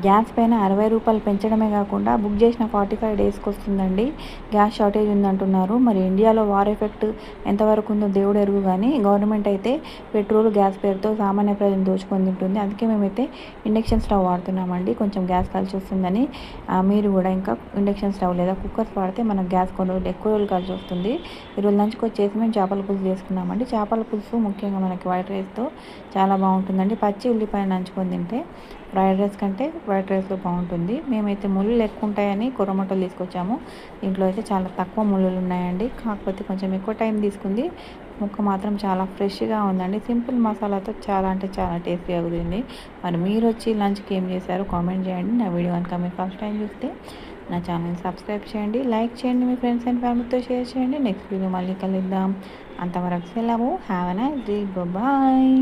Gas పైన రూ. 60 పెంచడమే కాకుండా బుక్ చేసిన 45 డేస్కి వస్తుందండి. గ్యాస్ షార్టేజ్ ఉందంటున్నారు. మరి ఇండియాలో వార్ ఎఫెక్ట్ ఎంతవరకు ఉందో దేవుడు ఎరుగు, కానీ గవర్నమెంట్ అయితే పెట్రోల్ గ్యాస్ పేరుతో సామాన్య ప్రజలను దోచుకొని తింటుంది. అందుకే మేమైతే ఇండక్షన్ స్టవ్ వాడుతున్నామండి. కొంచెం గ్యాస్ కలిసి వస్తుందని. మీరు కూడా ఇంకా ఇండక్షన్ స్టవ్ లేదా కుక్కర్స్ వాడితే మనకు గ్యాస్ కొన్ని రోజులు ఎక్కువ రోజులు కలిసి వస్తుంది. ఈరోజు లంచ్కి వచ్చేసి మేము చేపల పులుసు చేసుకున్నామండి. చేపల పులుసు ముఖ్యంగా మనకి వైట్ రైస్తో చాలా బాగుంటుందండి. పచ్చి ఉల్లిపాయ నంచుకొని తింటే ఫ్రైడ్ రైస్ కంటే వైట్ రైస్లో బాగుంటుంది. మేమైతే ముళ్ళు ఎక్కువ ఉంటాయని కొర్రమట్టలు తీసుకొచ్చాము. దీంట్లో అయితే చాలా తక్కువ ముళ్ళులు ఉన్నాయండి. కాకపోతే కొంచెం ఎక్కువ టైం తీసుకుంది. ముక్క మాత్రం చాలా ఫ్రెష్గా ఉందండి. సింపుల్ మసాలాతో చాలా అంటే చాలా టేస్టీగా కుదిరింది. మరి మీరు వచ్చి లంచ్కి ఏం చేశారో కామెంట్ చేయండి. నా వీడియో కనుక మీరు ఫస్ట్ టైం చూస్తే నా ఛానల్ సబ్స్క్రైబ్ చేయండి, లైక్ చేయండి, మీ ఫ్రెండ్స్ అండ్ ఫ్యామిలీతో షేర్ చేయండి. నెక్స్ట్ వీడియో మళ్ళీ కలుద్దాం. అంతవరకు సెలవు. Have a nice day. Bye.